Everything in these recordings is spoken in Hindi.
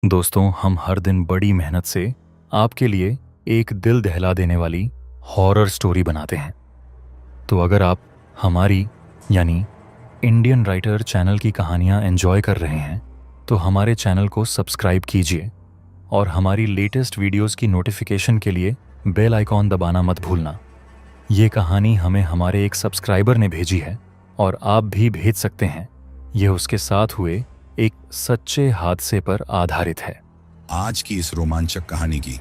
दोस्तों, हम हर दिन बड़ी मेहनत से आपके लिए एक दिल दहला देने वाली हॉरर स्टोरी बनाते हैं। तो अगर आप हमारी यानी इंडियन राइटर चैनल की कहानियाँ एंजॉय कर रहे हैं तो हमारे चैनल को सब्सक्राइब कीजिए और हमारी लेटेस्ट वीडियोस की नोटिफिकेशन के लिए बेल आइकॉन दबाना मत भूलना। ये कहानी हमें हमारे एक सब्सक्राइबर ने भेजी है और आप भी भेज सकते हैं। यह उसके साथ हुए एक सच्चे हादसे पर आधारित है। आज की इस रोमांचक कहानी की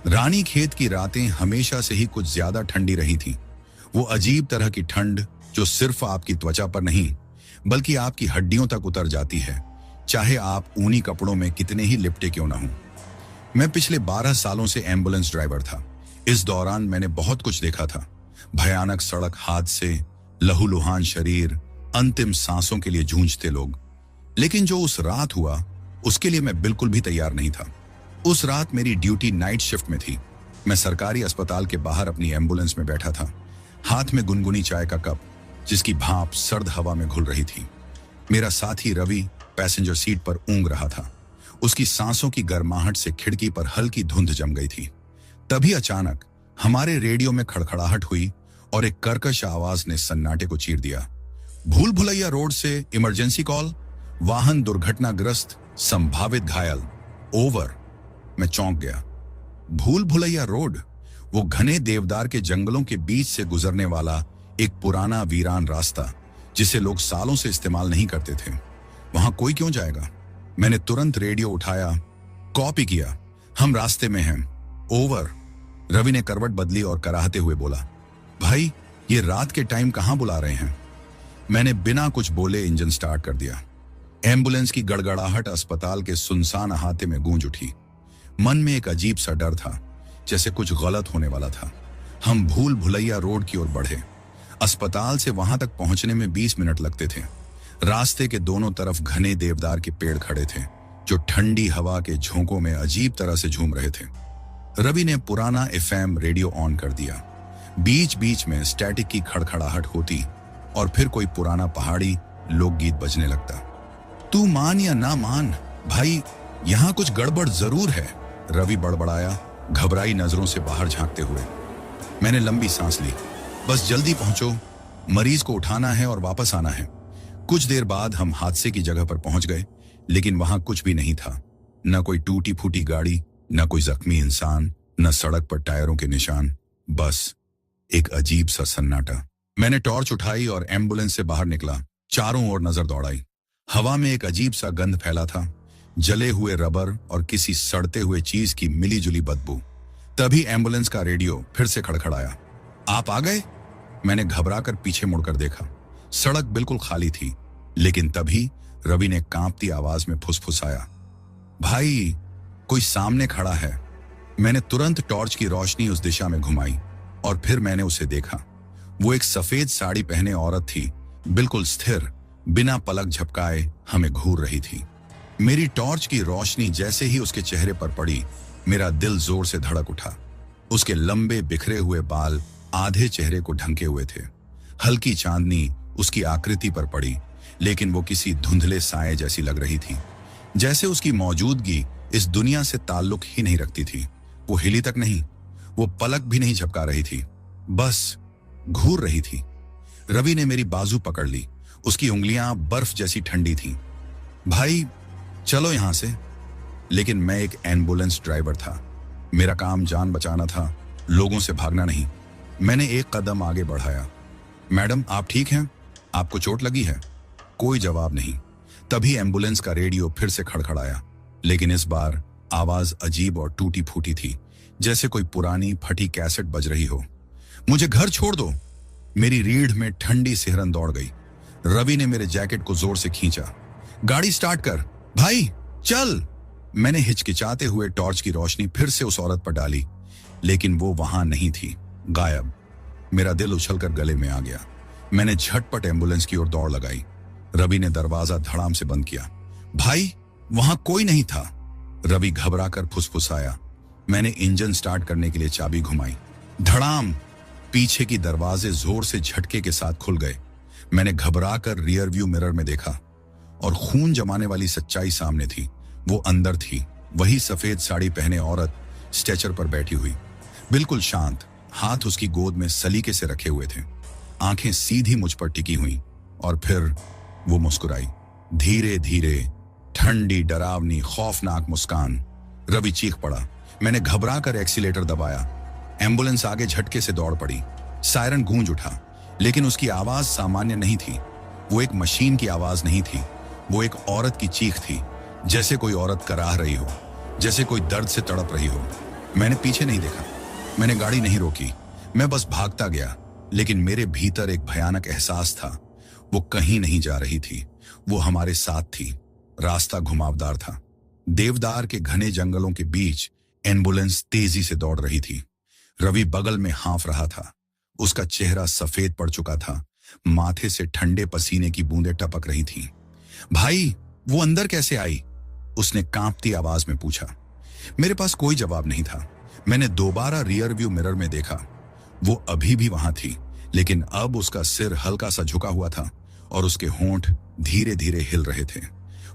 रानी खेत की रातें हमेशा से ही कुछ ज्यादा ठंडी रही थीं। वो अजीब तरह की ठंड जो सिर्फ आपकी त्वचा पर नहीं बल्कि आपकी हड्डियों तक उतर जाती है, चाहे आप ऊनी कपड़ों में कितने ही लिपटे क्यों ना हों। मैं पिछले 12 सालों से एम्बुलेंस ड्राइवर था। इस दौरान मैंने बहुत कुछ देखा था। भयानक सड़क हादसे, लहूलुहान शरीर, अंतिम सांसों के लिए जूझते लोग। लेकिन जो उस रात हुआ उसके लिए मैं बिल्कुल भी तैयार नहीं था। उस रात मेरी ड्यूटी नाइट शिफ्ट में थी। मैं सरकारी अस्पताल के बाहर अपनी एम्बुलेंस में बैठा था, हाथ में गुनगुनी चाय का कप जिसकी भाप सर्द हवा में घुल रही थी। मेरा साथी रवि पैसेंजर सीट पर ऊँग रहा था। उसकी सांसों की गर्माहट से खिड़की पर हल्की धुंध जम गई थी। तभी अचानक हमारे रेडियो में खड़खड़ाहट हुई और एक कर्कश आवाज ने सन्नाटे को चीर दिया। भूल भुलैया रोड से इमरजेंसी कॉल, वाहन दुर्घटनाग्रस्त, संभावित घायल, ओवर। मैं चौंक गया। भूल भुलैया रोड, वो घने देवदार के जंगलों के बीच से गुजरने वाला एक पुराना वीरान रास्ता जिसे लोग सालों से इस्तेमाल नहीं करते थे। वहां कोई क्यों जाएगा? मैंने तुरंत रेडियो उठाया, कॉपी किया। हम रास्ते में हैं, ओवर। रवि ने करवट बदली और कराहते हुए बोला, भाई ये रात के टाइम कहां बुला रहे हैं? मैंने बिना कुछ बोले इंजन स्टार्ट कर दिया। एम्बुलेंस की गड़गड़ाहट अस्पताल के सुनसान अहाते में गूंज उठी। मन में एक अजीब सा डर था, जैसे कुछ गलत होने वाला था। हम भूल भुलैया रोड की ओर बढ़े। अस्पताल से वहां तक पहुंचने में 20 मिनट लगते थे। रास्ते के दोनों तरफ घने देवदार के पेड़ खड़े थे जो ठंडी हवा के झोंकों में अजीब तरह से झूम रहे थे। रवि ने पुराना एफएम रेडियो ऑन कर दिया। बीच बीच में स्टैटिक की खड़खड़ाहट होती और फिर कोई पुराना पहाड़ी लोकगीत बजने लगता। तू मान या ना मान, भाई यहां कुछ गड़बड़ जरूर है, रवि बड़बड़ाया, घबराई नजरों से बाहर झांकते हुए। मैंने लंबी सांस ली। बस जल्दी पहुंचो, मरीज को उठाना है और वापस आना है। कुछ देर बाद हम हादसे की जगह पर पहुंच गए, लेकिन वहां कुछ भी नहीं था। न कोई टूटी फूटी गाड़ी, न कोई जख्मी इंसान, न सड़क पर टायरों के निशान, बस एक अजीब सा सन्नाटा। मैंने टॉर्च उठाई और एम्बुलेंस से बाहर निकला। चारों ओर नजर दौड़ाई। हवा में एक अजीब सा गंध फैला था, जले हुए रबर और किसी सड़ते हुए चीज की मिलीजुली बदबू। तभी एम्बुलेंस का रेडियो फिर से खड़खड़ाया। आप आ गए? मैंने घबराकर पीछे मुड़कर देखा। सड़क बिल्कुल खाली थी, लेकिन तभी रवि ने कांपती आवाज में फुसफुसाया, भाई कोई सामने खड़ा है। मैंने तुरंत टॉर्च की रोशनी उस दिशा में घुमाई और फिर मैंने उसे देखा। वो एक सफेद साड़ी पहने औरत थी, बिल्कुल स्थिर, बिना पलक झपकाए हमें घूर रही थी। मेरी टॉर्च की रोशनी जैसे ही उसके चेहरे पर पड़ी, मेरा दिल जोर से धड़क उठा। उसके लंबे बिखरे हुए बाल आधे चेहरे को ढंके हुए थे। हल्की चांदनी उसकी आकृति पर पड़ी, लेकिन वो किसी धुंधले साए जैसी लग रही थी, जैसे उसकी मौजूदगी इस दुनिया से ताल्लुक ही नहीं रखती थी। वो हिली तक नहीं, वो पलक भी नहीं झपका रही थी, बस घूर रही थी। रवि ने मेरी बाजू पकड़ ली। उसकी उंगलियां बर्फ जैसी ठंडी थीं। भाई चलो यहां से। लेकिन मैं एक एम्बुलेंस ड्राइवर था। मेरा काम जान बचाना था, लोगों से भागना नहीं। मैंने एक कदम आगे बढ़ाया। मैडम आप ठीक हैं? आपको चोट लगी है? कोई जवाब नहीं। तभी एम्बुलेंस का रेडियो फिर से खड़खड़ाया, लेकिन इस बार आवाज अजीब और टूटी फूटी थी, जैसे कोई पुरानी फटी कैसेट बज रही हो। मुझे घर छोड़ दो। मेरी रीढ़ में ठंडी सिहरन दौड़ गई। रवि ने मेरे जैकेट को जोर से खींचा। गाड़ी स्टार्ट कर भाई, चल। मैंने हिचकिचाते हुए टॉर्च की रोशनी फिर से उस औरत पर डाली, लेकिन वो वहां नहीं थी, गायब। मेरा दिल उछलकर गले में आ गया। मैंने झटपट एम्बुलेंस की ओर दौड़ लगाई। रवि ने दरवाजा धड़ाम से बंद किया। भाई वहां कोई नहीं था, रवि घबराकर फुसफुसाया। मैंने इंजन स्टार्ट करने के लिए चाबी घुमाई। धड़ाम, पीछे की दरवाजे जोर से झटके के साथ खुल गए। मैंने घबराकर रियर व्यू मिरर में देखा और खून जमाने वाली सच्चाई सामने थी। वो अंदर थी, वही सफेद साड़ी पहने औरत स्ट्रेचर पर बैठी हुई, बिल्कुल शांत, हाथ उसकी गोद में सलीके से रखे हुए थे, आंखें सीधी मुझ पर टिकी हुई। और फिर वो मुस्कुराई, धीरे धीरे, ठंडी, डरावनी, खौफनाक मुस्कान। रवि चीख पड़ा। मैंने घबरा कर एक्सीलेटर दबाया। एम्बुलेंस आगे झटके से दौड़ पड़ी। सायरन गूंज उठा, लेकिन उसकी आवाज सामान्य नहीं थी। वो एक मशीन की आवाज नहीं थी, वो एक औरत की चीख थी, जैसे कोई औरत कराह रही हो, जैसे कोई दर्द से तड़प रही हो। मैंने पीछे नहीं देखा, मैंने गाड़ी नहीं रोकी, मैं बस भागता गया। लेकिन मेरे भीतर एक भयानक एहसास था। वो कहीं नहीं जा रही थी, वो हमारे साथ थी। रास्ता घुमावदार था। देवदार के घने जंगलों के बीच एम्बुलेंस तेजी से दौड़ रही थी। रवि बगल में हाँफ रहा था। उसका चेहरा सफेद पड़ चुका था, माथे से ठंडे पसीने की बूंदें टपक रही थीं। भाई, वो अंदर कैसे आई? उसने कांपती आवाज में पूछा। मेरे पास कोई जवाब नहीं था। मैंने दोबारा रियर व्यू मिरर में देखा। वो अभी भी वहां थी, लेकिन अब उसका सिर हल्का सा झुका हुआ था और उसके होंठ धीरे धीरे हिल रहे थे।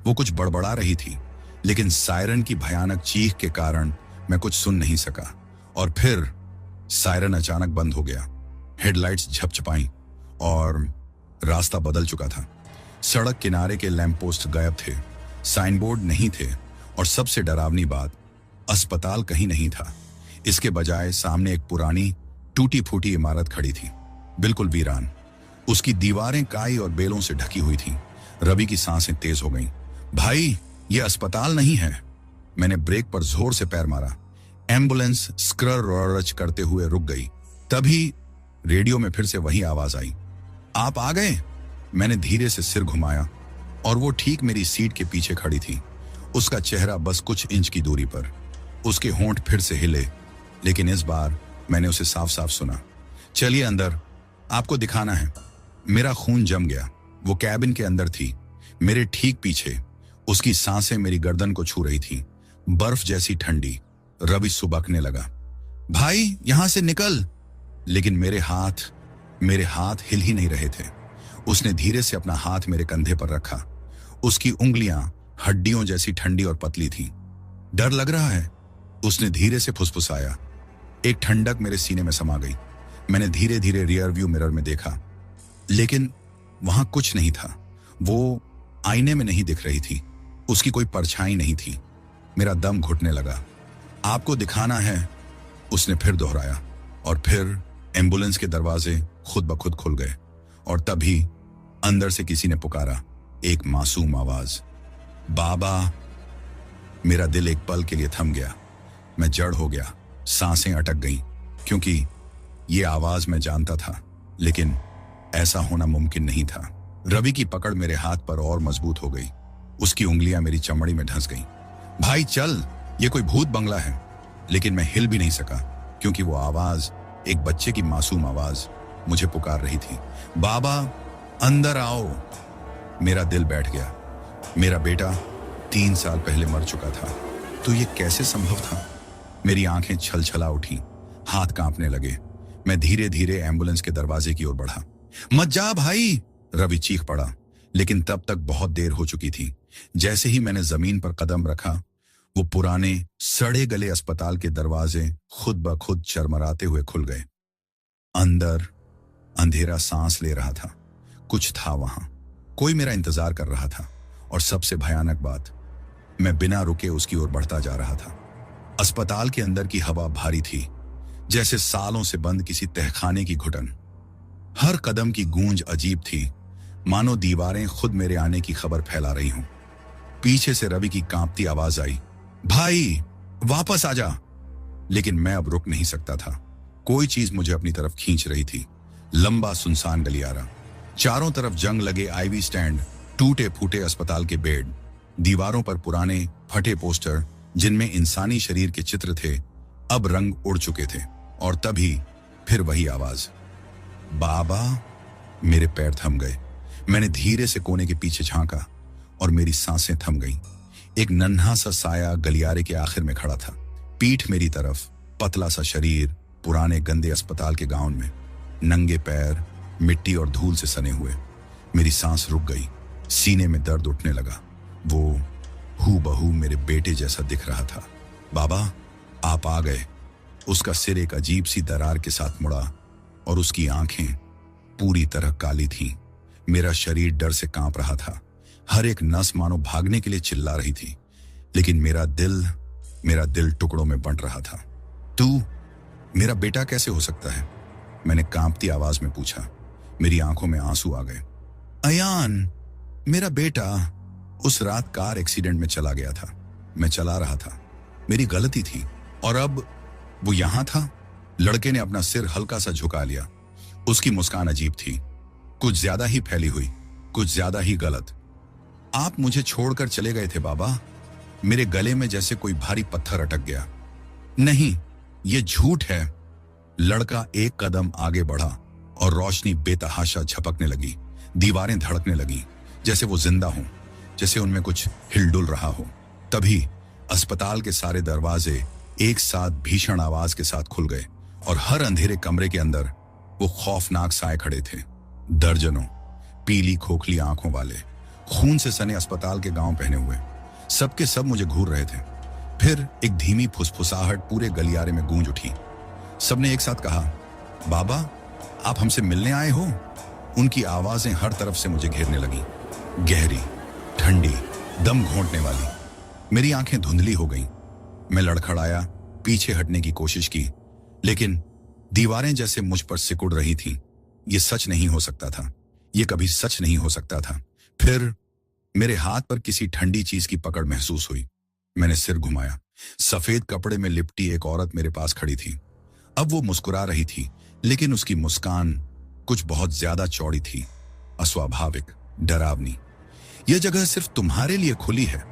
वो कुछ बड़बड़ा रही थी, लेकिन सायरन की भयानक चीख के कारण मैं कुछ सुन नहीं सका। और फिर सायरन अचानक बंद हो गया। हेडलाइट्स झपझपाई और रास्ता बदल चुका था। सड़क किनारे के लैंप पोस्ट गायब थे, साइन बोर्ड नहीं थे, और सबसे डरावनी बात, अस्पताल कहीं नहीं था। इसके बजाय सामने एक पुरानी टूटी फूटी इमारत खड़ी थी, बिल्कुल वीरान। उसकी दीवारें काई और बेलों से ढकी हुई थीं। रवि की सांसें तेज हो गईं। भाई, ये अस्पताल नहीं है। मैंने ब्रेक पर जोर से पैर मारा। एम्बुलेंस स्क्रर करते हुए रुक गई। तभी रेडियो में फिर से वही आवाज आई, आप आ गए। मैंने धीरे से सिर घुमाया और वो ठीक मेरी सीट के पीछे खड़ी थी। उसका चेहरा बस कुछ इंच की दूरी पर। उसके होंठ फिर से हिले, लेकिन इस बार मैंने उसे साफ साफ सुना। चलिए अंदर, आपको दिखाना है। मेरा खून जम गया। वो कैबिन के अंदर थी, मेरे ठीक पीछे। उसकी सांसें मेरी गर्दन को छू रही थी, बर्फ जैसी ठंडी। रवि सुबकने लगा, भाई यहां से निकल। लेकिन मेरे हाथ हिल ही नहीं रहे थे। उसने धीरे से अपना हाथ मेरे कंधे पर रखा। उसकी उंगलियां हड्डियों जैसी ठंडी और पतली थीं। डर लग रहा है, उसने धीरे से फुसफुसाया। एक ठंडक मेरे सीने में समा गई। मैंने धीरे धीरे रियर व्यू मिरर में देखा, लेकिन वहां कुछ नहीं था। वो आईने में नहीं दिख रही थी, उसकी कोई परछाई नहीं थी। मेरा दम घुटने लगा। आपको दिखाना है, उसने फिर दोहराया। और फिर एम्बुलेंस के दरवाजे खुद ब खुद खुल गए, और तभी अंदर से किसी ने पुकारा, एक मासूम आवाज, बाबा। मेरा दिल एक पल के लिए थम गया। मैं जड़ हो गया, सांसें अटक गईं, क्योंकि ये आवाज मैं जानता था, लेकिन ऐसा होना मुमकिन नहीं था। रवि की पकड़ मेरे हाथ पर और मजबूत हो गई। उसकी उंगलियां मेरी चमड़ी में धंस गईं। भाई चल, ये कोई भूत बंगला है। लेकिन मैं हिल भी नहीं सका, क्योंकि वो आवाज, एक बच्चे की मासूम आवाज, मुझे पुकार रही थी, बाबा अंदर आओ। मेरा दिल बैठ गया। मेरा बेटा 3 साल पहले मर चुका था, तो ये कैसे संभव था? मेरी आंखें छलछला उठी, हाथ कांपने लगे। मैं धीरे धीरे एम्बुलेंस के दरवाजे की ओर बढ़ा। मत जा भाई, रवि चीख पड़ा, लेकिन तब तक बहुत देर हो चुकी थी। जैसे ही मैंने जमीन पर कदम रखा, वो पुराने सड़े गले अस्पताल के दरवाजे खुद ब खुद चरमराते हुए खुल गए। अंदर अंधेरा सांस ले रहा था। कुछ था वहां, कोई मेरा इंतजार कर रहा था। और सबसे भयानक बात, मैं बिना रुके उसकी ओर बढ़ता जा रहा था। अस्पताल के अंदर की हवा भारी थी, जैसे सालों से बंद किसी तहखाने की घुटन। हर कदम की गूंज अजीब थी, मानो दीवारें खुद मेरे आने की खबर फैला रही हूं। पीछे से रवि की कांपती आवाज आई, भाई वापस आ जा। लेकिन मैं अब रुक नहीं सकता था। कोई चीज मुझे अपनी तरफ खींच रही थी। लंबा सुनसान गलियारा, चारों तरफ जंग लगे आईवी स्टैंड, टूटे फूटे अस्पताल के बेड, दीवारों पर पुराने फटे पोस्टर जिनमें इंसानी शरीर के चित्र थे, अब रंग उड़ चुके थे। और तभी फिर वही आवाज, बाबा। मेरे पैर थम गए। मैंने धीरे से कोने के पीछे झांका और मेरी सांसें थम गईं। एक नन्हा सा साया गलियारे के आखिर में खड़ा था, पीठ मेरी तरफ, पतला सा शरीर, पुराने गंदे अस्पताल के गाउन में, नंगे पैर मिट्टी और धूल से सने हुए। मेरी सांस रुक गई, सीने में दर्द उठने लगा। हूबहू मेरे बेटे जैसा दिख रहा था। बाबा, आप आ गए। उसका सिर एक अजीब सी दरार के साथ मुड़ा और उसकी आंखें पूरी तरह काली थीं। मेरा शरीर डर से कांप रहा था। हर एक नस मानो भागने के लिए चिल्ला रही थी, लेकिन मेरा दिल टुकड़ों में बंट रहा था। तू मेरा बेटा कैसे हो सकता है? मैंने कांपती आवाज में पूछा। मेरी आंखों में आंसू आ गए। अयान, मेरा बेटा उस रात कार एक्सीडेंट में चला गया था। मैं चला रहा था, मेरी गलती थी, और अब वो यहां था। लड़के ने अपना सिर हल्का सा झुका लिया। उसकी मुस्कान अजीब थी, कुछ ज्यादा ही फैली हुई, कुछ ज्यादा ही गलत। आप मुझे छोड़कर चले गए थे बाबा। मेरे गले में जैसे कोई भारी पत्थर अटक गया। नहीं, ये झूठ है। लड़का एक कदम आगे बढ़ा और रोशनी बेतहाशा झपकने लगी। दीवारें धड़कने लगी, जैसे वो जिंदा हों, जैसे उनमें कुछ हिलडुल रहा हो। तभी अस्पताल के सारे दरवाजे एक साथ भीषण आवाज के साथ खुल गए और हर अंधेरे कमरे के अंदर वो खौफनाक साए खड़े थे। दर्जनों पीली खोखली आंखों वाले, खून से सने अस्पताल के गाउन पहने हुए, सबके सब मुझे घूर रहे थे। फिर एक धीमी फुसफुसाहट पूरे गलियारे में गूंज उठी। सबने एक साथ कहा, बाबा, आप हमसे मिलने आए हो? उनकी आवाजें हर तरफ से मुझे घेरने लगी, गहरी, ठंडी, दम घोंटने वाली। मेरी आंखें धुंधली हो गईं। मैं लड़खड़ाया, पीछे हटने की कोशिश की, लेकिन दीवारें जैसे मुझ पर सिकुड़ रही थीं। ये सच नहीं हो सकता था, ये कभी सच नहीं हो सकता था। फिर मेरे हाथ पर किसी ठंडी चीज की पकड़ महसूस हुई। मैंने सिर घुमाया। सफेद कपड़े में लिपटी एक औरत मेरे पास खड़ी थी। अब वो मुस्कुरा रही थी, लेकिन उसकी मुस्कान कुछ बहुत ज्यादा चौड़ी थी, अस्वाभाविक, डरावनी। यह जगह सिर्फ तुम्हारे लिए खुली है,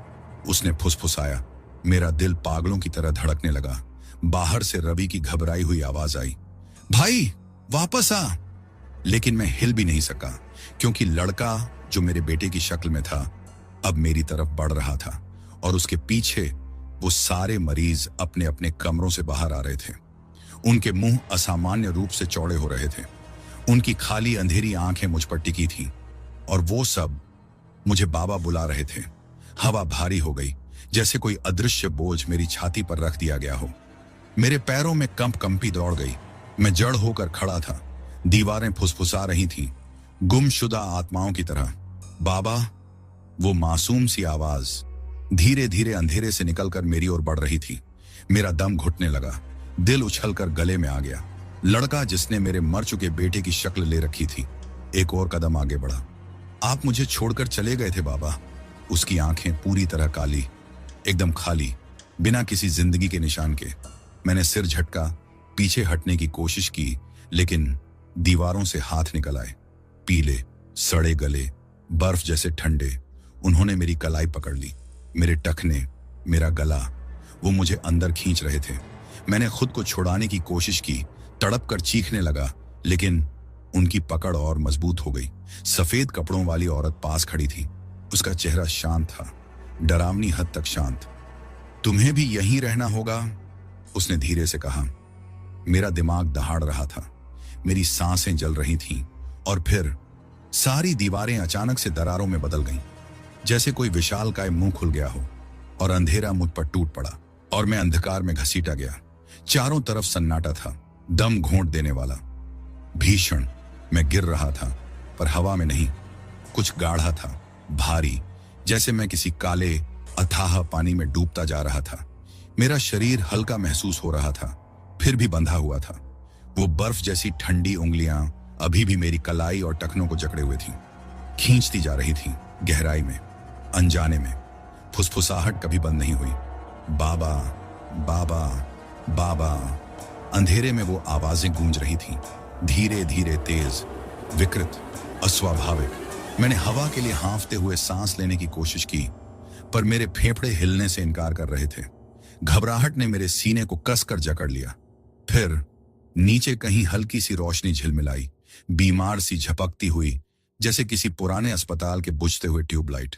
उसने फुसफुसाया। मेरा दिल पागलों की तरह धड़कने लगा। बाहर से रवि की घबराई हुई आवाज आई, भाई वापस आ। लेकिन मैं हिल भी नहीं सका, क्योंकि लड़का जो मेरे बेटे की शक्ल में था अब मेरी तरफ बढ़ रहा था, और उसके पीछे वो सारे मरीज अपने अपने कमरों से बाहर आ रहे थे। उनके मुंह असामान्य रूप से चौड़े हो रहे थे। उनकी खाली अंधेरी आंखें मुझ पर टिकी थीं, और वो सब मुझे बाबा बुला रहे थे। हवा भारी हो गई, जैसे कोई अदृश्य बोझ मेरी छाती पर रख दिया गया हो। मेरे पैरों में कंपी दौड़ गई। मैं जड़ होकर खड़ा था। दीवारें फुसफुसा रही थीं, गुमशुदा आत्माओं की तरह। बाबा, वो मासूम सी आवाज धीरे धीरे अंधेरे से निकलकर मेरी ओर बढ़ रही थी। मेरा दम घुटने लगा, दिल उछलकर गले में आ गया। लड़का जिसने मेरे मर चुके बेटे की शक्ल ले रखी थी, एक और कदम आगे बढ़ा। आप मुझे छोड़कर चले गए थे बाबा। उसकी आंखें पूरी तरह काली, एकदम खाली, बिना किसी जिंदगी के निशान के। मैंने सिर झटका, पीछे हटने की कोशिश की, लेकिन दीवारों से हाथ निकल आए, पीले, सड़े गले, बर्फ जैसे ठंडे। उन्होंने मेरी कलाई पकड़ ली, मेरे टखने, मेरा गला, वो मुझे अंदर खींच रहे थे। मैंने खुद को छुड़ाने की कोशिश की, तड़प कर चीखने लगा, लेकिन उनकी पकड़ और मजबूत हो गई। सफेद कपड़ों वाली औरत पास खड़ी थी। उसका चेहरा शांत था, डरावनी हद तक शांत। तुम्हें भी यहीं रहना होगा, उसने धीरे से कहा। मेरा दिमाग दहाड़ रहा था, मेरी सांसें जल रही थीं, और फिर सारी दीवारें अचानक से दरारों में बदल गईं, जैसे कोई विशालकाय मुंह खुल गया हो, और अंधेरा मुझ पर टूट पड़ा, और मैं अंधकार में घसीटा गया। चारों तरफ सन्नाटा था, दम घोंट देने वाला, भीषण। मैं गिर रहा था, पर हवा में नहीं, कुछ गाढ़ा था, भारी, जैसे मैं किसी काले अथाह पानी में डूबता जा रहा था। मेरा शरीर हल्का महसूस हो रहा था, फिर भी बंधा हुआ था। वो बर्फ जैसी ठंडी उंगलियां अभी भी मेरी कलाई और टखनों को जकड़े हुए थीं, खींचती जा रही थीं, गहराई में, अनजाने में। फुसफुसाहट कभी बंद नहीं हुई। बाबा, बाबा, बाबा। अंधेरे में वो आवाजें गूंज रही थीं, धीरे धीरे, तेज, विकृत, अस्वाभाविक। मैंने हवा के लिए हांफते हुए सांस लेने की कोशिश की, पर मेरे फेफड़े हिलने से इनकार कर रहे थे। घबराहट ने मेरे सीने को कसकर जकड़ लिया। फिर नीचे कहीं हल्की सी रोशनी झिलमिलाई, बीमार सी झपकती हुई, जैसे किसी पुराने अस्पताल के बुझते हुए ट्यूबलाइट।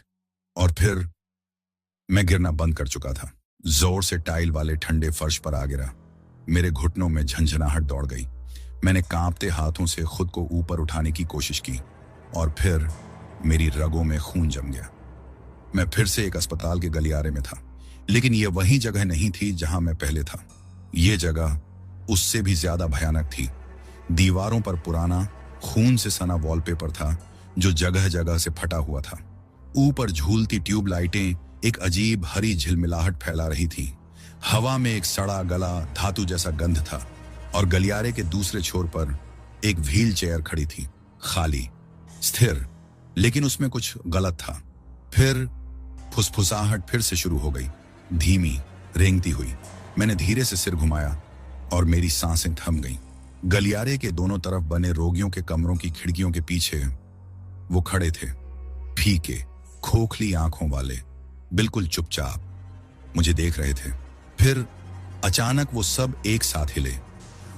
और फिर मैं गिरना बंद कर चुका था। जोर से टाइल वाले ठंडे फर्श पर आ गिरा। मेरे घुटनों में झंझनाहट दौड़ गई। मैंने कांपते हाथों से खुद को ऊपर उठाने की कोशिश की, और फिर मेरी रगों में खून जम गया। मैं फिर से एक अस्पताल के गलियारे में था, लेकिन यह वही जगह नहीं थी जहां मैं पहले था। यह जगह उससे भी ज्यादा भयानक थी। दीवारों पर पुराना खून से सना वॉलपेपर था जो जगह जगह से फटा हुआ था। ऊपर झूलती ट्यूब लाइटें एक अजीब हरी झिलमिलाहट फैला रही थी। हवा में एक सड़ा गला धातु जैसा गंध था और गलियारे के दूसरे छोर पर एक व्हील चेयर खड़ी थी, खाली, स्थिर, लेकिन उसमें कुछ गलत था। फिर फुसफुसाहट फिर से शुरू हो गई, धीमी, रेंगती हुई। मैंने धीरे से सिर घुमाया और मेरी सांसें थम गईं। गलियारे के दोनों तरफ बने रोगियों के कमरों की खिड़कियों के पीछे वो खड़े थे, फीके, खोखली आंखों वाले, बिल्कुल चुपचाप मुझे देख रहे थे। फिर अचानक वो सब एक साथ हिले।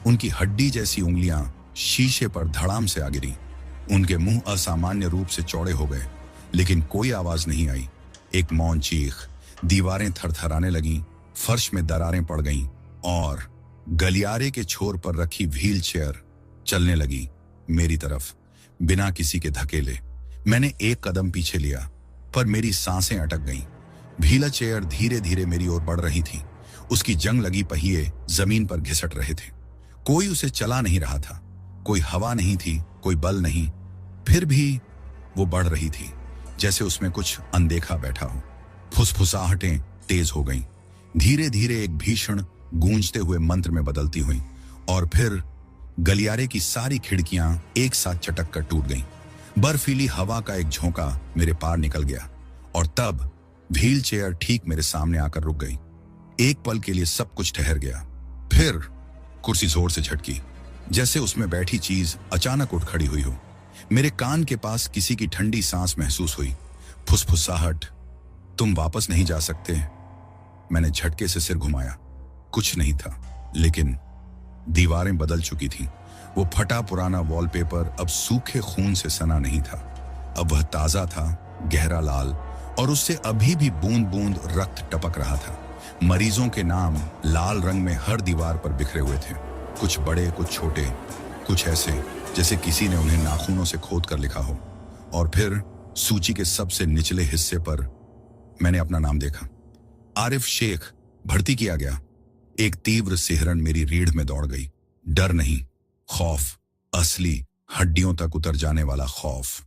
उनकी हड्डी जैसी उंगलियां शीशे पर धड़ाम से आ गिरी। उनके मुंह असामान्य रूप से चौड़े हो गए, लेकिन कोई आवाज नहीं आई। एक मौन चीख, दीवारें थरथराने लगीं, फर्श में दरारें पड़ गईं और गलियारे के छोर पर रखी व्हील चेयर चलने लगी मेरी तरफ, बिना किसी के धकेले। मैंने एक कदम पीछे लिया, पर मेरी सांसें अटक गईं। व्हील चेयर धीरे धीरे मेरी ओर बढ़ रही थी। उसकी जंग लगी पहिए जमीन पर घिसट रहे थे। कोई उसे चला नहीं रहा था, कोई हवा नहीं थी, कोई बल नहीं। फिर भी वो बढ़ रही थी, जैसे उसमें कुछ अनदेखा बैठा हो। फुसफुसाहटें तेज हो गईं, धीरे धीरे एक भीषण गूंजते हुए मंत्र में बदलती हुई, और फिर गलियारे की सारी खिड़कियां एक साथ चटक कर टूट गईं। बर्फीली हवा का एक झोंका मेरे पार निकल गया और तब व्हील चेयर ठीक मेरे सामने आकर रुक गई। एक पल के लिए सब कुछ ठहर गया। फिर कुर्सी जोर से झटकी, जैसे उसमें बैठी चीज अचानक उठ खड़ी हुई हो। मेरे कान के पास किसी की ठंडी सांस महसूस हुई। फुसफुसाहट, तुम वापस नहीं जा सकते। मैंने झटके से सिर घुमाया। कुछ नहीं था, लेकिन दीवारें बदल चुकी थीं। वो फटा पुराना वॉलपेपर अब सूखे खून से सना नहीं था। अब वह ताजा था, गहरा लाल, और उससे अभी भी बूंद बूंद रक्त टपक रहा था। मरीजों के नाम लाल रंग में हर दीवार पर बिखरे हुए थे, कुछ बड़े, कुछ छोटे, कुछ ऐसे जैसे किसी ने उन्हें नाखूनों से खोद कर लिखा हो। और फिर सूची के सबसे निचले हिस्से पर मैंने अपना नाम देखा, आरिफ शेख, भर्ती किया गया। एक तीव्र सिहरन मेरी रीढ़ में दौड़ गई। डर नहीं, खौफ, असली, हड्डियों तक उतर जाने वाला खौफ।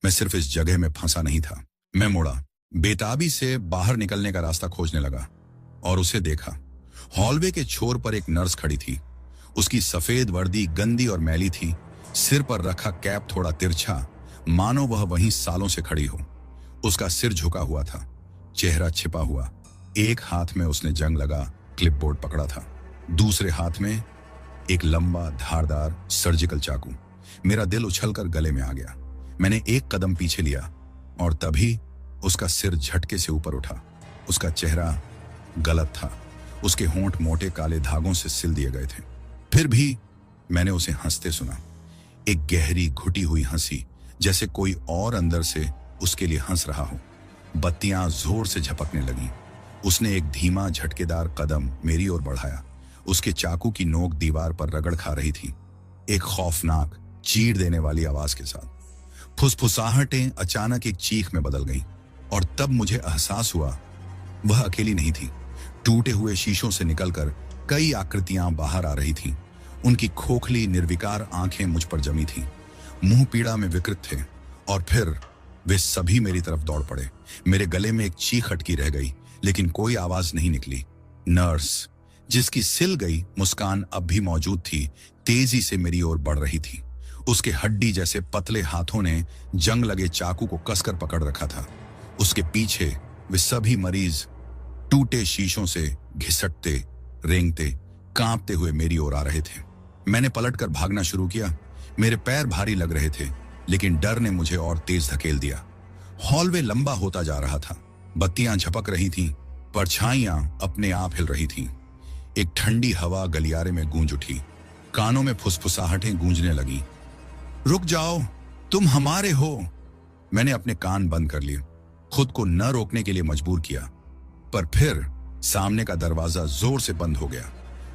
मैं सिर्फ इस जगह में फंसा नहीं था। मैं मुड़ा, बेताबी से बाहर निकलने का रास्ता खोजने लगा और उसे देखा। हॉलवे के छोर पर एक नर्स खड़ी थी। उसकी सफेद वर्दी गंदी और मैली थी, सिर पर रखा कैप थोड़ा तिरछा, मानो वह वहीं सालों से खड़ी हो। उसका सिर झुका हुआ था, चेहरा छिपा हुआ। एक हाथ में उसने जंग लगा क्लिपबोर्ड पकड़ा था, दूसरे हाथ में एक लंबा धारदार सर्जिकल चाकू। मेरा दिल उछलकर गले में आ गया। मैंने एक कदम पीछे लिया और तभी उसका सिर झटके से ऊपर उठा। उसका चेहरा गलत था, उसके होंठ मोटे काले धागों से सिल दिए गए थे। फिर भी मैंने उसे हंसते सुना, एक गहरी घुटी हुई हंसी, जैसे कोई और अंदर से उसके लिए हंस रहा हो। बत्तियां जोर से झपकने लगीं। उसने एक धीमा झटकेदार कदम मेरी ओर बढ़ाया। उसके चाकू की नोक दीवार पर रगड़ खा रही थी, एक खौफनाक, चीर देने वाली आवाज के साथ। फुसफुसाहटें अचानक एक चीख में बदल गईं और तब मुझे एहसास हुआ वह अकेली नहीं थी। टूटे हुए शीशों से निकलकर कई आकृतियां बाहर आ रही थीं। उनकी खोखली निर्विकार आंखें मुझ पर जमी थीं, मुंह पीड़ा में विकृत थे, और फिर वे सभी मेरी तरफ दौड़ पड़े। मेरे गले में एक चीख अटकी रह गई, लेकिन कोई आवाज नहीं निकली। नर्स, जिसकी सिल गई मुस्कान अब भी मौजूद थी, तेजी से मेरी ओर बढ़ रही थी। उसके हड्डी जैसे पतले हाथों ने जंग लगे चाकू को कसकर पकड़ रखा था। उसके पीछे वे सभी मरीज टूटे शीशों से घिसटते, रेंगते, कांपते हुए मेरी ओर आ रहे थे। मैंने पलटकर भागना शुरू किया। मेरे पैर भारी लग रहे थे, लेकिन डर ने मुझे और तेज धकेल दिया। हॉलवे लंबा होता जा रहा था। बत्तियां झपक रही थीं, परछाइयां अपने आप हिल रही थीं। एक ठंडी हवा गलियारे में गूंज उठी। कानों में फुसफुसाहटें गूंजने लगी। रुक जाओ, तुम हमारे हो। मैंने अपने कान बंद कर लिए, खुद को न रोकने के लिए मजबूर किया, पर फिर सामने का दरवाजा जोर से बंद हो गया।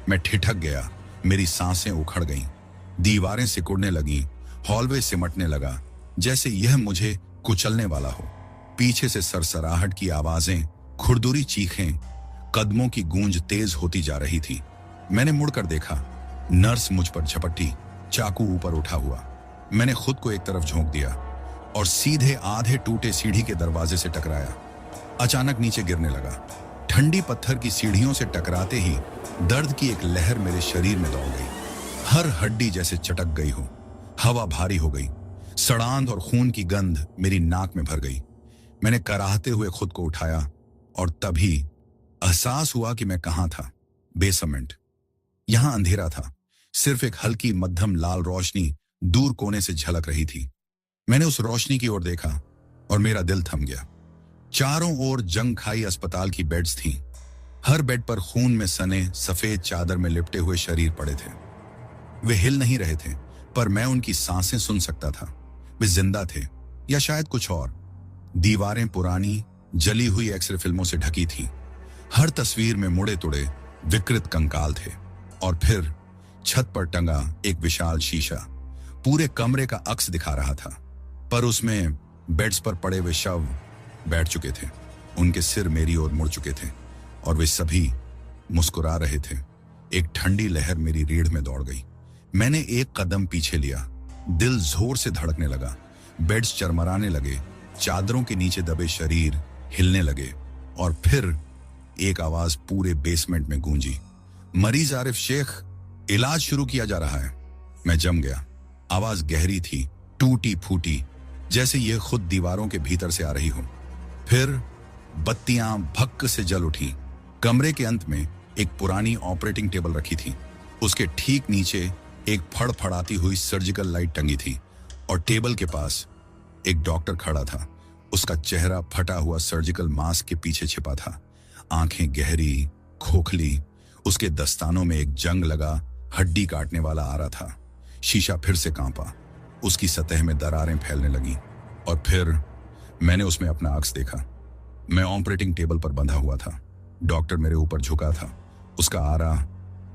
मैं ठिठक गया, मेरी सांसें उखड़ गईं, दीवारें सिकुड़ने लगीं, हॉलवे सिमटने लगा, जैसे यह मुझे कुचलने वाला हो। पीछे से सरसराहट की आवाजें, खुरदुरी चीखें, कदमों की गूंज तेज होती जा रही थी। मैंने मुड़कर देखा, नर्स मुझ पर झपटी, चाकू ऊपर उठा हुआ। मैंने खुद को एक तरफ झोंक दिया और सीधे आधे टूटे सीढ़ी के दरवाजे से टकराया। अचानक नीचे गिरने लगा। ठंडी पत्थर की सीढ़ियों से टकराते ही दर्द की एक लहर मेरे शरीर में दौड़ गई। हर हड्डी जैसे चटक गई हो। हवा भारी हो गई। सड़ांध और खून की गंध मेरी नाक में भर गई। मैंने कराहते हुए खुद को उठाया और तभी एहसास हुआ कि मैं कहां था। बेसमेंट। यहां अंधेरा था। सिर्फ एक हल्की मध्यम लाल रोशनी दूर कोने से झलक रही थी। मैंने उस रोशनी की ओर देखा और मेरा दिल थम गया। चारों ओर जंग खाई अस्पताल की बेड्स थीं। हर बेड पर खून में सने सफेद चादर में लिपटे हुए शरीर पड़े थे। वे हिल नहीं रहे थे, पर मैं उनकी सांसें सुन सकता था। वे जिंदा थे या शायद कुछ और। दीवारें पुरानी जली हुई एक्सरे फिल्मों से ढकी थी। हर तस्वीर में मुड़े तुड़े विकृत कंकाल थे। और फिर छत पर टंगा एक विशाल शीशा पूरे कमरे का अक्स दिखा रहा था, पर उसमें बेड्स पर पड़े हुए शव बैठ चुके थे। उनके सिर मेरी ओर मुड़ चुके थे और वे सभी मुस्कुरा रहे थे। एक ठंडी लहर मेरी रीढ़ में दौड़ गई। मैंने एक कदम पीछे लिया। दिल जोर से धड़कने लगा। बेड्स चरमराने लगे। चादरों के नीचे दबे शरीर हिलने लगे और फिर एक आवाज पूरे बेसमेंट में गूंजी, मरीज आरिफ शेख, इलाज शुरू किया जा रहा है। मैं जम गया। आवाज गहरी थी, टूटी फूटी, जैसे ये खुद दीवारों के भीतर से आ रही हो। फिर बत्तियां भक्क से जल उठी। कमरे के अंत में एक पुरानी ऑपरेटिंग टेबल रखी थी। उसके ठीक नीचे एक फड़फड़ाती हुई सर्जिकल लाइट टंगी थी और टेबल के पास एक डॉक्टर खड़ा था। उसका चेहरा फटा हुआ सर्जिकल मास्क के पीछे छिपा था। आंखें गहरी, खोखली। उसके दस्तानों में एक जंग लगा हड्डी काटने वाला आ रहा था। शीशा फिर से कांपा। उसकी सतह में दरारें फैलने लगीं और फिर मैंने उसमें अपना अक्स देखा। मैं ऑपरेटिंग टेबल पर बंधा हुआ था। डॉक्टर मेरे ऊपर झुका था। उसका आरा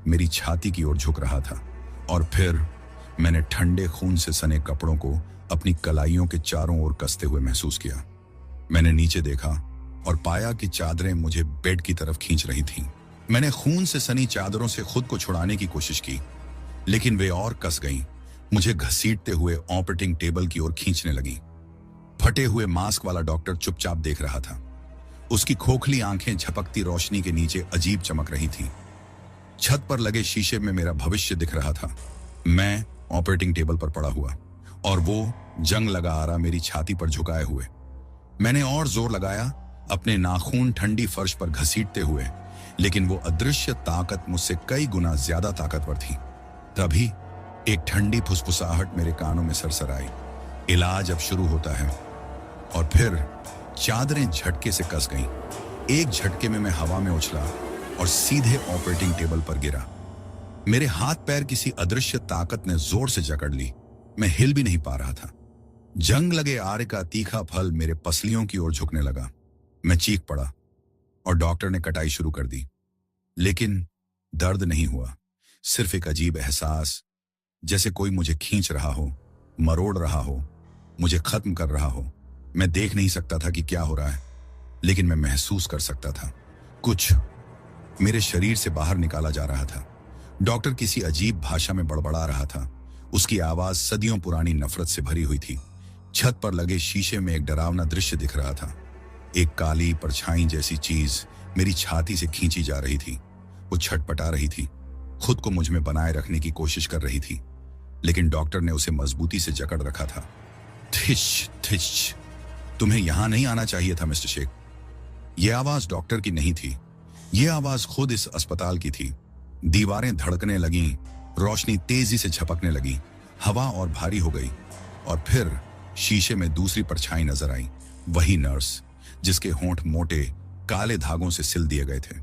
मेरी छाती की ओर झुक रहा था और फिर मैंने ठंडे खून से सने कपड़ों को अपनी कलाइयों के चारों ओर कसते हुए महसूस किया। मैंने नीचे देखा और पाया कि चादरें मुझे बेड की तरफ खींच रही थीं। मैंने खून से सनी चादरों से खुद को छुड़ाने की कोशिश की, लेकिन वे और कस गईं। मुझे घसीटते हुए ऑपरेटिंग टेबल की ओर खींचने लगी। फटे हुए मास्क वाला डॉक्टर चुपचाप देख रहा था। उसकी खोखली आंखें झपकती रोशनी के नीचे अजीब चमक रही थीं। छत पर लगे शीशे में मेरा भविष्य दिख रहा था। मैं ऑपरेटिंग टेबल पर पड़ा हुआ और वो जंग लगा आ रहा मेरी छाती पर झुकाए हुए। मैंने और जोर लगाया, अपने नाखून ठंडी फर्श पर घसीटते हुए, लेकिन वो अदृश्य ताकत मुझसे कई गुना ज्यादा ताकतवर थी। तभी एक ठंडी फुसफुसाहट मेरे कानों में सरसराई। इलाज अब शुरू होता है। और फिर चादरें झटके से कस गईं। एक झटके में मैं हवा में उछला और सीधे ऑपरेटिंग टेबल पर गिरा। मेरे हाथ पैर किसी अदृश्य ताकत ने जोर से जकड़ ली। मैं हिल भी नहीं पा रहा था। जंग लगे आरे का तीखा फल मेरे पसलियों की ओर झुकने लगा। मैं चीख पड़ा और डॉक्टर ने कटाई शुरू कर दी, लेकिन दर्द नहीं हुआ। सिर्फ एक अजीब एहसास, जैसे कोई मुझे खींच रहा हो, मरोड़ रहा हो, मुझे खत्म कर रहा हो। मैं देख नहीं सकता था कि क्या हो रहा है, लेकिन मैं महसूस कर सकता था कुछ मेरे शरीर से बाहर निकाला जा रहा था। डॉक्टर किसी अजीब भाषा में बड़बड़ा रहा था। उसकी आवाज सदियों पुरानी नफरत से भरी हुई थी। छत पर लगे शीशे में एक डरावना दृश्य दिख रहा था। एक काली परछाई जैसी चीज मेरी छाती से खींची जा रही थी। वो छटपटा रही थी, खुद को मुझ में बनाए रखने की कोशिश कर रही थी, लेकिन डॉक्टर ने उसे मजबूती से जकड़ रखा था। थिच थिच, तुम्हें यहां नहीं आना चाहिए था मिस्टर शेख। यह आवाज डॉक्टर की नहीं थी। यह आवाज खुद इस अस्पताल की थी। दीवारें धड़कने लगीं, रोशनी तेजी से झपकने लगी, हवा और भारी हो गई और फिर शीशे में दूसरी परछाई नजर आई। वही नर्स जिसके होंठ मोटे काले धागों से सिल दिए गए थे।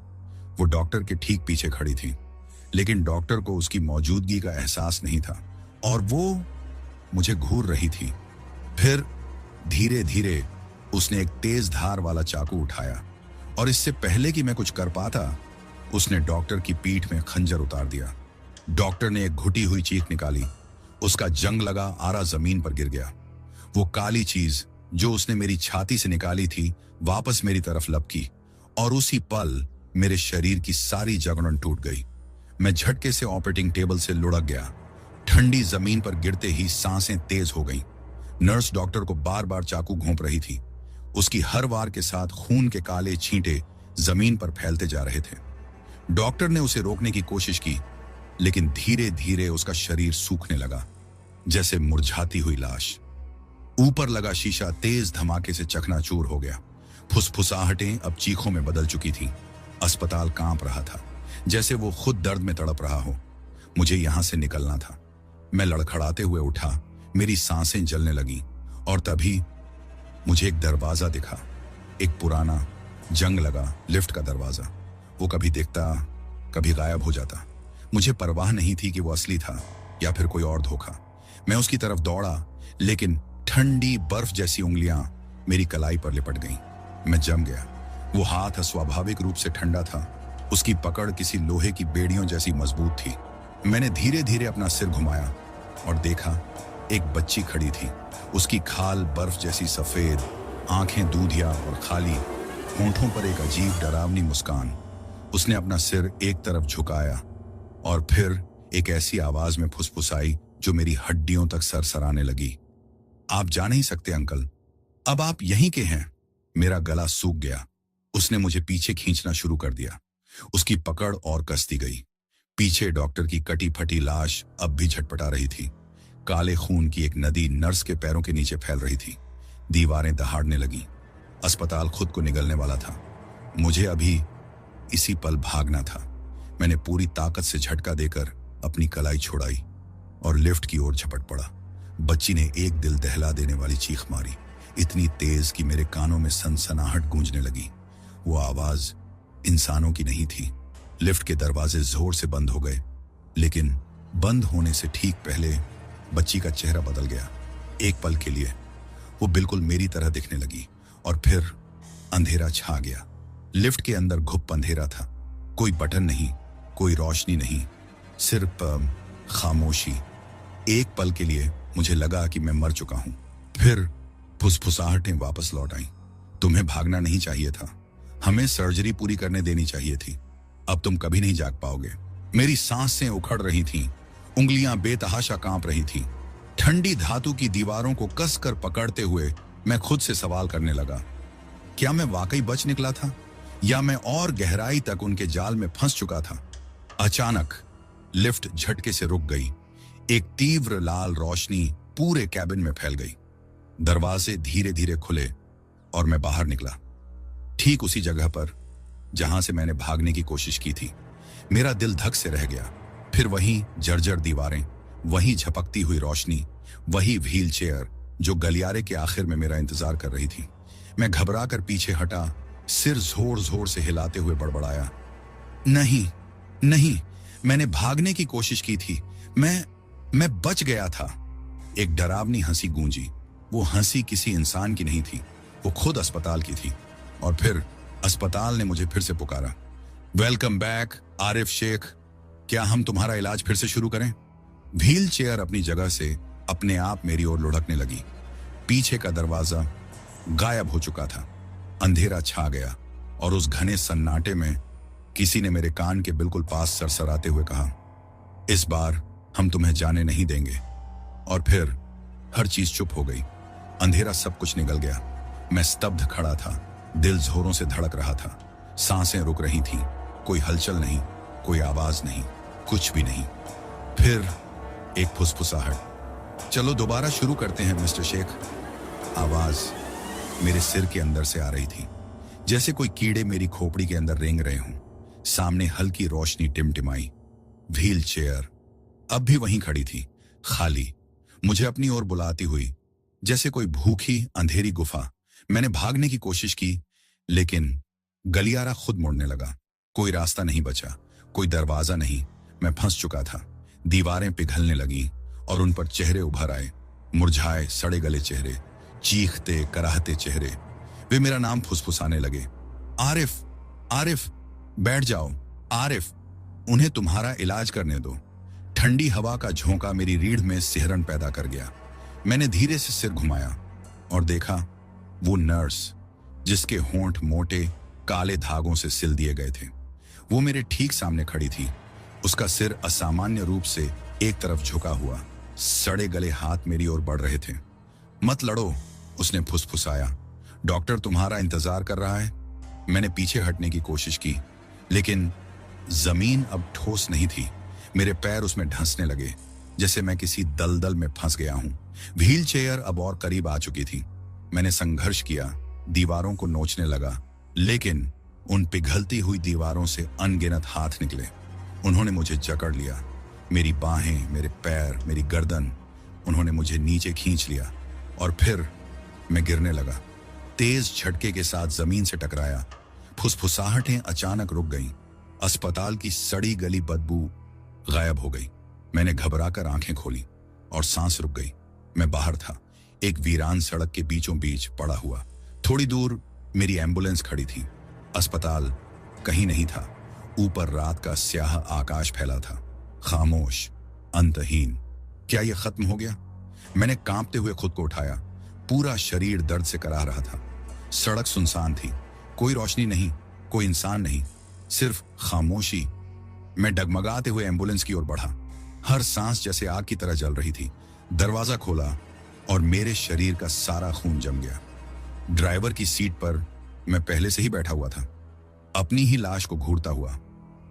वो डॉक्टर के ठीक पीछे खड़ी थी, लेकिन डॉक्टर को उसकी मौजूदगी का एहसास नहीं था और वो मुझे घूर रही थी। फिर धीरे धीरे उसने एक तेज धार वाला चाकू उठाया और इससे पहले कि मैं कुछ कर पाता, उसने डॉक्टर की पीठ में खंजर उतार दिया। डॉक्टर ने एक घुटी हुई चीख निकाली। उसका जंग लगा आरा जमीन पर गिर गया। वो काली चीज जो उसने मेरी छाती से निकाली थी वापस मेरी तरफ लपकी और उसी पल मेरे शरीर की सारी जगड़न टूट गई। मैं झटके से ऑपरेटिंग टेबल से लुढ़क गया। ठंडी जमीन पर गिरते ही सांसें तेज हो गईं। नर्स डॉक्टर को बार बार चाकू घोंप रही थी। उसकी हर वार के साथ खून के काले छींटे जमीन पर फैलते जा रहे थे। डॉक्टर ने उसे रोकने की कोशिश की, लेकिन धीरे धीरे उसका शरीर सूखने लगा, जैसे मुरझाती हुई लाश। ऊपर लगा शीशा तेज धमाके से चकनाचूर हो गया। फुसफुसाहटें अब चीखों में बदल चुकी थीं। अस्पताल कांप रहा था, जैसे वो खुद दर्द में तड़प रहा हो। मुझे यहां से निकलना था। मैं लड़खड़ाते हुए उठा, मेरी सांसें जलने लगीं और तभी मुझे एक दरवाजा दिखा। एक पुराना जंग लगा लिफ्ट का दरवाजा। वो कभी दिखता, कभी गायब हो जाता। मुझे परवाह नहीं थी कि वो असली था या फिर कोई और धोखा। मैं उसकी तरफ दौड़ा, लेकिन ठंडी बर्फ जैसी उंगलियां मेरी कलाई पर लिपट गईं। मैं जम गया। वो हाथ अस्वाभाविक रूप से ठंडा था। उसकी पकड़ किसी लोहे की बेड़ियों जैसी मजबूत थी। मैंने धीरे धीरे अपना सिर घुमाया और देखा एक बच्ची खड़ी थी। उसकी खाल बर्फ जैसी सफेद, आंखें दूधिया और खाली, होंठों पर एक अजीब डरावनी मुस्कान। उसने अपना सिर एक तरफ झुकाया और फिर एक ऐसी आवाज में फुसफुसाई जो मेरी हड्डियों तक सरसराने लगी। आप जा नहीं सकते अंकल, अब आप यहीं के हैं। मेरा गला सूख गया। उसने मुझे पीछे खींचना शुरू कर दिया। उसकी पकड़ और कसती गई। पीछे डॉक्टर की कटी फटी लाश अब भी झटपटा रही थी। काले खून की एक नदी नर्स के पैरों के नीचे फैल रही थी। दीवारें दहाड़ने लगीं। अस्पताल खुद को निगलने वाला था। मुझे अभी इसी पल भागना था। मैंने पूरी ताकत से झटका देकर अपनी कलाई छोड़ाई और लिफ्ट की ओर झपट पड़ा। बच्ची ने एक दिल दहला देने वाली चीख मारी, इतनी तेज कि मेरे कानों में सनसनाहट गूंजने लगी। वो आवाज इंसानों की नहीं थी। लिफ्ट के दरवाजे जोर से बंद हो गए, लेकिन बंद होने से ठीक पहले बच्ची का चेहरा बदल गया। एक पल के लिए वो बिल्कुल मेरी तरह दिखने लगी और फिर अंधेरा छा गया। लिफ्ट के अंदर घुप अंधेरा था। कोई बटन नहीं, कोई रोशनी नहीं, सिर्फ खामोशी। एक पल के लिए मुझे लगा कि मैं मर चुका हूं। फिर फुसफुसाहटें वापस लौट आईं। तुम्हें भागना नहीं चाहिए था, हमें सर्जरी पूरी करने देनी चाहिए थी। अब तुम कभी नहीं जाग पाओगे। मेरी सांसें उखड़ रही थीं, उंगलियां बेतहाशा कांप रही थीं। ठंडी धातु की दीवारों को कसकर पकड़ते हुए मैं खुद से सवाल करने लगा, क्या मैं वाकई बच निकला था या मैं और गहराई तक उनके जाल में फंस चुका था? अचानक लिफ्ट झटके से रुक गई। एक तीव्र लाल रोशनी पूरे कैबिन में फैल गई। दरवाजे धीरे धीरे खुले और मैं बाहर निकला, ठीक उसी जगह पर जहां से मैंने भागने की कोशिश की थी। मेरा दिल धक से रह गया। फिर वही जर्जर दीवारें, वही झपकती हुई रोशनी, वही व्हील चेयर जो गलियारे के आखिर में मेरा इंतजार कर रही थी। मैं घबरा कर पीछे हटा, सिर जोर जोर से हिलाते हुए बड़बड़ाया, नहीं नहीं, मैंने भागने की कोशिश की थी, मैं बच गया था। एक डरावनी हंसी गूंजी। वो हंसी किसी इंसान की नहीं थी, वो खुद अस्पताल की थी। और फिर अस्पताल ने मुझे फिर से पुकारा, वेलकम बैक आरिफ शेख, क्या हम तुम्हारा इलाज फिर से शुरू करें? व्हील चेयर अपनी जगह से अपने आप मेरी ओर लुढ़कने लगी। पीछे का दरवाजा गायब हो चुका था। अंधेरा छा गया और उस घने सन्नाटे में किसी ने मेरे कान के बिल्कुल पास सरसराते हुए कहा, इस बार हम तुम्हें जाने नहीं देंगे। और फिर हर चीज चुप हो गई। अंधेरा सब कुछ निगल गया। मैं स्तब्ध खड़ा था, दिल जोरों से धड़क रहा था, सांसें रुक रही थीं, कोई हलचल नहीं, कोई आवाज नहीं, कुछ भी नहीं। फिर एक फुसफुसाहट, चलो दोबारा शुरू करते हैं मिस्टर शेख। आवाज मेरे सिर के अंदर से आ रही थी, जैसे कोई कीड़े मेरी खोपड़ी के अंदर रेंग रहे हों। सामने हल्की रोशनी टिमटिमाई। व्हील चेयर अब भी वहीं खड़ी थी, खाली, मुझे अपनी ओर बुलाती हुई, जैसे कोई भूखी अंधेरी गुफा। मैंने भागने की कोशिश की, लेकिन गलियारा खुद मुड़ने लगा। कोई रास्ता नहीं बचा, कोई दरवाजा नहीं। मैं फंस चुका था। दीवारें पिघलने लगीं और उन पर चेहरे उभर आए, मुरझाए सड़े गले चेहरे, चीखते कराहते चेहरे। वे मेरा नाम फुसफुसाने लगे, आरिफ, आरिफ, बैठ जाओ, आरिफ, उन्हें तुम्हारा इलाज करने दो। ठंडी हवा का झोंका मेरी रीढ़ में सिहरन पैदा कर गया। मैंने धीरे से सिर घुमाया और देखा वो नर्स जिसके होंठ मोटे काले धागों से सिल दिए गए थे, वो मेरे ठीक सामने खड़ी थी। उसका सिर असामान्य रूप से एक तरफ झुका हुआ, सड़े गले हाथ मेरी ओर बढ़ रहे थे। मत लड़ो, उसने फुसफुसाया। डॉक्टर तुम्हारा इंतजार कर रहा है। मैंने पीछे हटने की कोशिश की, लेकिन जमीन अब ठोस नहीं थी। मेरे पैर उसमें ढंसने लगे, जैसे मैं किसी दलदल में फंस गया हूं। व्हील चेयर अब और करीब आ चुकी थी। मैंने संघर्ष किया, दीवारों को नोचने लगा, लेकिन उन पिघलती हुई दीवारों से अनगिनत हाथ निकले। उन्होंने मुझे जकड़ लिया, मेरी बाहें, मेरे पैर, मेरी गर्दन। उन्होंने मुझे नीचे खींच लिया और फिर मैं गिरने लगा। तेज झटके के साथ जमीन से टकराया। फुसफुसाहटें अचानक रुक गईं। अस्पताल की सड़ी गली बदबू गायब हो गई। मैंने घबराकर आंखें खोली और सांस रुक गई। मैं बाहर था, एक वीरान सड़क के बीचों बीच पड़ा हुआ। थोड़ी दूर मेरी एम्बुलेंस खड़ी थी। अस्पताल कहीं नहीं था। ऊपर रात का स्याह आकाश फैला था, खामोश, अंतहीन। क्या यह खत्म हो गया? मैंने कांपते हुए खुद को उठाया। पूरा शरीर दर्द से कराह रहा था। सड़क सुनसान थी, कोई रोशनी नहीं, कोई इंसान नहीं, सिर्फ खामोशी। मैं डगमगाते हुए एम्बुलेंस की ओर बढ़ा। हर सांस जैसे आग की तरह जल रही थी। दरवाजा खोला और मेरे शरीर का सारा खून जम गया। ड्राइवर की सीट पर मैं पहले से ही बैठा हुआ था, अपनी ही लाश को घूरता हुआ।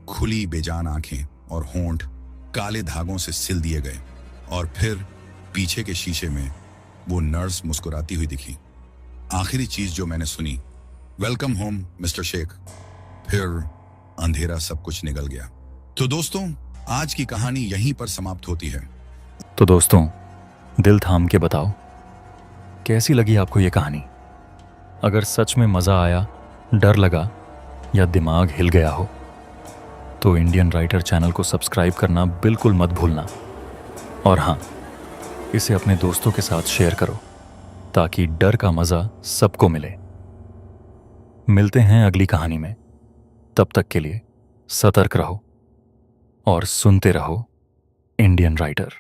खुली बेजान आंखें और होंठ काले धागों से सिल दिए गए। और फिर पीछे के शीशे में वो नर्स मुस्कुराती हुई दिखी। आखिरी चीज जो मैंने सुनी, वेलकम होम मिस्टर शेख। फिर अंधेरा सब कुछ निगल गया। तो दोस्तों, आज की कहानी यहीं पर समाप्त होती है। तो दोस्तों, दिल थाम के बताओ, कैसी लगी आपको ये कहानी? अगर सच में मज़ा आया, डर लगा या दिमाग हिल गया हो, तो इंडियन राइटर चैनल को सब्सक्राइब करना बिल्कुल मत भूलना। और हाँ, इसे अपने दोस्तों के साथ शेयर करो ताकि डर का मज़ा सबको मिले। मिलते हैं अगली कहानी में। तब तक के लिए सतर्क रहो और सुनते रहो इंडियन राइटर।